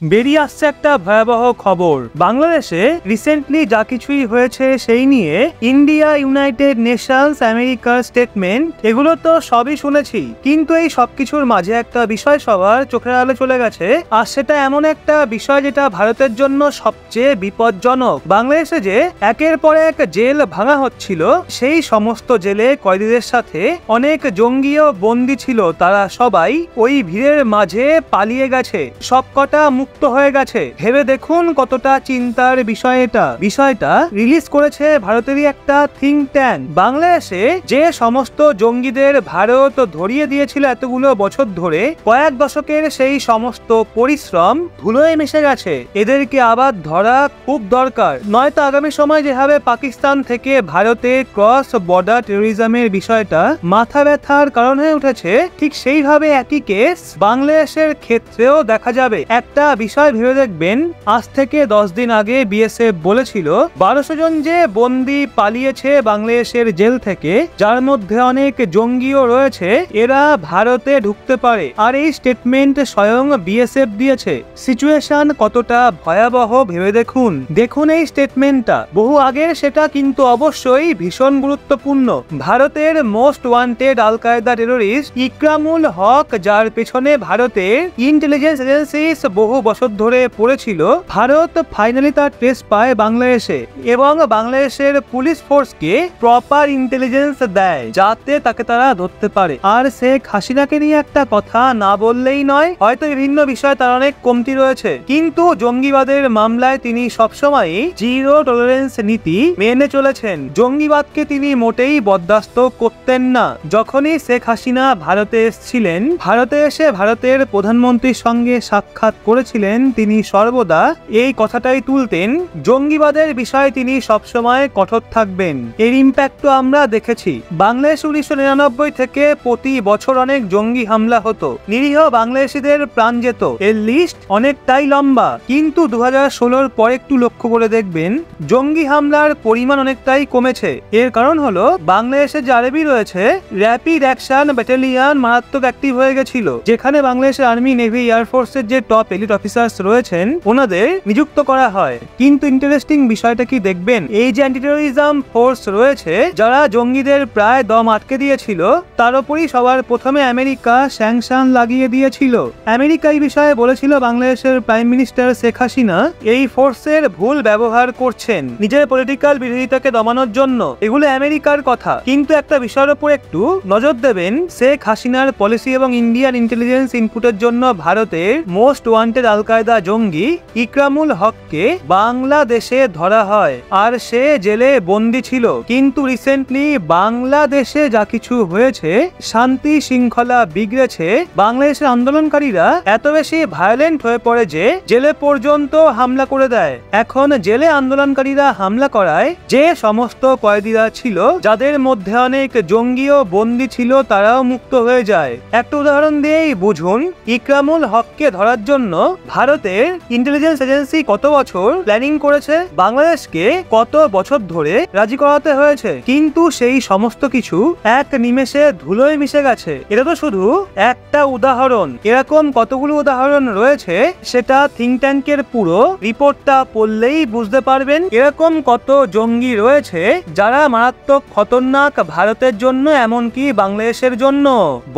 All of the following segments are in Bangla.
বেরিয়ে আসছে একটা ভয়াবহ খবর। বাংলাদেশে রিসেন্টলি যা কিছুই হয়েছে সেই নিয়ে ইন্ডিয়া, ইউনাইটেড নেশনস, আমেরিকার স্টেটমেন্ট, এগুলো তো সবই শুনেছি, কিন্তু এই সবকিছুর মাঝে একটা বিষয় সবার চোখের আলো চলে গেছে, আর সেটা এমন একটা বিষয় যেটা ভারতের জন্য সবচেয়ে বিপজ্জনক। বাংলাদেশে যে একের পর এক জেল ভাঙা হচ্ছিল, সেই সমস্ত জেলে কয়েদিদের সাথে অনেক জঙ্গিও বন্দী ছিল, তারা সবাই ওই ভিড়ের মাঝে পালিয়ে গেছে, সবকটা মুক্ত হয়ে গেছে। ভেবে দেখুন কতটা চিন্তার বিষয় এটা। বিষয়টা রিলিজ করেছে ভারতেরই একটা থিঙ্ক ট্যাঙ্ক। বাংলাদেশে যে সমস্ত জঙ্গিদের ভারত ধরিয়ে দিয়েছিল এতগুলো বছর ধরে, কয়েক দশকের সেই সমস্ত পরিশ্রম ধুলোয় মিশে গেছে। এদেরকে আবার ধরা খুব দরকার, নয়তো আগামী সময় যেভাবে পাকিস্তান থেকে ভারতে ক্রস বর্ডার টেরোরিজমের বিষয়টা মাথা ব্যথার কারণ হয়ে উঠেছে, ঠিক সেইভাবে একই কেস বাংলাদেশের ক্ষেত্রেও দেখা যাবে। একটা বিষয় ভেবে দেখবেন, আজ থেকে 10 দিন আগে বিএসএফ বলেছিল 1200 জন যে বন্দী পালিয়েছে বাংলাদেশের জেল থেকে, যার মধ্যে অনেক জঙ্গিও রয়েছে, এরা ভারতে ঢুকতে পারে। আর এই স্টেটমেন্ট স্বয়ং বিএসএফ দিয়েছে। সিচুয়েশন কতটা ভয়াবহ ভেবে দেখুন। দেখুন এই স্টেটমেন্টটা বহু আগের, সেটা কিন্তু অবশ্যই ভীষণ গুরুত্বপূর্ণ। ভারতের মোস্ট ওয়ান্টেড আল কায়দা টেরোরিস্ট ইকরামুল হক, যার পেছনে ভারতের ইন্টেলিজেন্স এজেন্সিস বহু বছর ধরে পড়েছিল, ভারত ফাইনালি তার ট্রেস পায় বাংলাদেশে, এবং বাংলাদেশের পুলিশ ফোর্সকে প্রপার ইন্টেলিজেন্স দেয় যাতে তাকে তারা ধরতে পারে। আর শেখ হাসিনাকে নিয়ে একটা কথা না বললেই নয়, হয়তো বিভিন্ন বিষয়ে তার অনেক কমতি রয়েছে, কিন্তু জঙ্গিবাদের মামলায় তিনি সবসময় জিরো টলারেন্স নীতি মেনে চলেছেন। জঙ্গিবাদকে তিনি মোটেই বরদাস্ত করতেন না। যখনই শেখ হাসিনা ভারতে এসেছিলেন, ভারতে এসে ভারতের প্রধানমন্ত্রীর সঙ্গে সাক্ষাৎ করেছিলেন, তিনি সর্বদা এই কথাটাই তুলতেন, জঙ্গিবাদের বিষয়ে তিনি সবসময় কঠোর থাকবেন। এর ইম্প্যাক্টও আমরা দেখেছি। বাংলাদেশ 1999 থেকে প্রতি বছর অনেক জঙ্গি হামলা হতো, নিরীহ বাংলাদেশিদের প্রাণ যেত। এর লিস্ট অনেকটাই লম্বা, কিন্তু 2016 পর একটু লক্ষ্য করে দেখবেন জঙ্গি হামলার পরিমাণ অনেকটাই কমেছে। এর কারণ হলো বাংলাদেশে যে আর্মি রয়েছে, র্যাপিড অ্যাকশন ব্যাটালিয়ন মারাত্মক অ্যাক্টিভ হয়ে গেছিল, যেখানে বাংলাদেশের আর্মি, নেভি, এয়ারফোর্সের যে টপ এলিট অফিসার্স রয়েছেন ওনাদের নিযুক্ত করা হয়। কিন্তু ইন্টারেস্টিং বিষয়টা কি দেখবেন, এই যে অ্যান্টি টেরোরিজম ফোর্স রয়েছে, যারা জঙ্গিদের প্রায় দম আটকে দিয়েছিল, তার উপরই সবার প্রথমে আমেরিকা স্যাংশন লাগিয়ে দিয়েছিল। আমেরিকা এই বিষয়ে বলেছিল বাংলাদেশের প্রাইম মিনিস্টার শেখ হাসিনা এই ফোর্সের ভুল ব্যবহার করছেন নিজের পলিটিক্যাল বিরোধিতাকে দমানোর জন্য। এগুলো আমেরিকার কথা, কিন্তু একটা বিষয়ের উপর একটু নজর দেবেন, শেখ হাসিনার পলিসি এবং ইন্ডিয়ান ইন্টেলিজেন্স ইনপুটের জন্য ভারতের মোস্ট ওয়ান্টেড আল কায়দা জঙ্গি ইকরামুল হককে বাংলাদেশে ধরা হয়, আর সে জেলে বন্দী ছিল। কিন্তু রিসেন্টলি বাংলাদেশে যা কিছু হয়েছে, শান্তি শৃঙ্খলা বিগড়েছে, বাংলাদেশের আন্দোলনকারীরা এত বেশি ভায়োলেন্ট হয়ে পড়ে যে জেলে পর্যন্ত হামলা করে দেয়। এখন জেলে আন্দোলনকারীরা হামলা করায় যে সমস্ত কয়েদিরা ছিল, যাদের মধ্যে অনেক জঙ্গিও বন্দী ছিল, তারাও মুক্ত হয়ে যায়। একটা উদাহরণ দিয়েই বুঝুন, ইকরামুল হককে ধরার জন্য ভারতের ইন্টেলিজেন্স এজেন্সি কত বছর প্ল্যানিং করেছে, বাংলাদেশকে কত বছর ধরে রাজি করাতে হয়েছে, কিন্তু সেই সমস্ত কিছু এক নিমেষে ধুলোয় মিশে গেছে। এটা তো শুধু একটা উদাহরণ, এরকম কতগুলো উদাহরণ রয়েছে, সেটা থিঙ্ক ট্যাঙ্কের পুরো রিপোর্টটা পড়লেই বুঝতে পারবেন। এরকম কত জঙ্গি রয়েছে যারা মারাত্মক খতরনাক ভারতের জন্য, এমনকি বাংলাদেশের জন্য।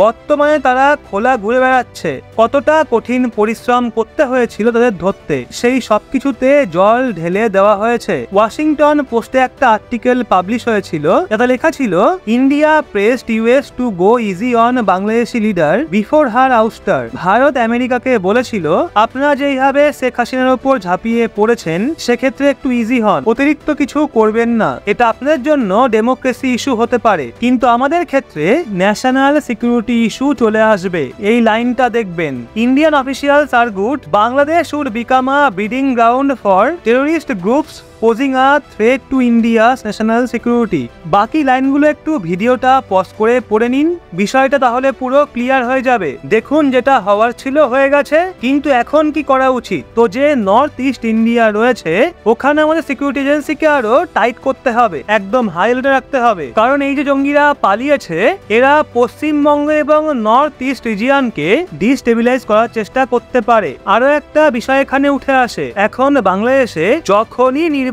বর্তমানে তারা খোলা ঘুরে বেড়াচ্ছে। কতটা কঠিন পরিশ্রম করতে হয়েছিল তাদের ধরতে, সেই সবকিছুতে জল ঢেলে দেওয়া হয়েছে। ওয়াশিংটন পোস্টে একটা আর্টিকেল পাবলিশ হয়েছিল, যাতে লেখা ছিল, India pressed US to go easy on Bangladeshi leader before her ouster. Bharat আমেরিকাকে বলেছিল, আপনারা যেইভাবে শেখ হাসিনার উপর ঝাঁপিয়ে পড়েছেন, সেক্ষেত্রে একটু ইজি হন, অতিরিক্ত কিছু করবেন না। এটা আপনাদের জন্য ডেমোক্রেসি ইস্যু হতে পারে, কিন্তু আমাদের ক্ষেত্রে ন্যাশনাল সিকিউরিটি ইস্যু চলে আসবে। এই লাইনটা দেখবেন, Indian officials argued, Bangladesh would become a breeding ground for terrorist groups posing a threat to India's national security. বাকি লাইনগুলো একটু ভিডিওটা পজ করে পড়ে নিন, বিষয়টা তাহলে পুরো ক্লিয়ার হয়ে যাবে। দেখুন, যেটা হওয়ার ছিল হয়ে গেছে, কিন্তু এখন কি করা উচিত? তো যে নর্থ ইস্ট ইন্ডিয়া রয়েছে ওখানে আমাদের সিকিউরিটি এজেন্সিকে আরো টাইট করতে হবে, একদম হাই অ্যালার্টে রাখতে হবে। কারণ এই যে জঙ্গিরা পালিয়েছে, এরা পশ্চিমবঙ্গ এবং নর্থ ইস্ট রিজিয়নকে ডিস্টেবিলাইজ করার চেষ্টা করতে পারে। আরো একটা বিষয় এখানে উঠে আসে, এখন বাংলাদেশে যখনই নির্বাচন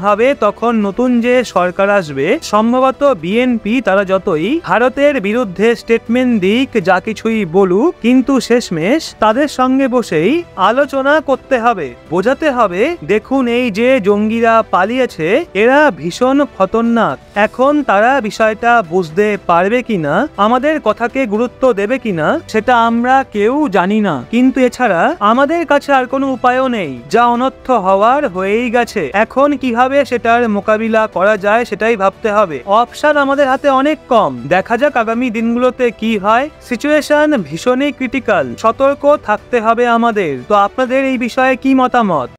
হবে তখন নতুন যে সরকার আসবে, সম্ভবত বিএনপি, তারা যতই ভারতের বিরুদ্ধে স্টেটমেন্ট দিক, যা কিছুই বলুক, কিন্তু শেষমেশ তাদের সঙ্গে বসেই আলোচনা করতে হবে, বোঝাতে হবে দেখুন এই যে জঙ্গিরা পালিয়েছে এরা ভীষণ খতরনাক। এখন তারা বিষয়টা বুঝতে পারবে কিনা, আমাদের কথাকে গুরুত্ব দেবে কিনা, সেটা আমরা কেউ জানি না। কিন্তু এছাড়া আমাদের কাছে আর কোনো উপায়ও নেই, যা অনর্থ হওয়ার হয়েই গেছে। এখন কিভাবে সেটার মোকাবিলা করা যায় সেটাই ভাবতে হবে। অপশন আমাদের হাতে অনেক কম। দেখা যাক আগামী দিনগুলোতে কি হয়। সিচুয়েশন ভীষণই ক্রিটিক্যাল, সতর্ক থাকতে হবে আমাদের। তো আপনাদের এই বিষয়ে কি মতামত?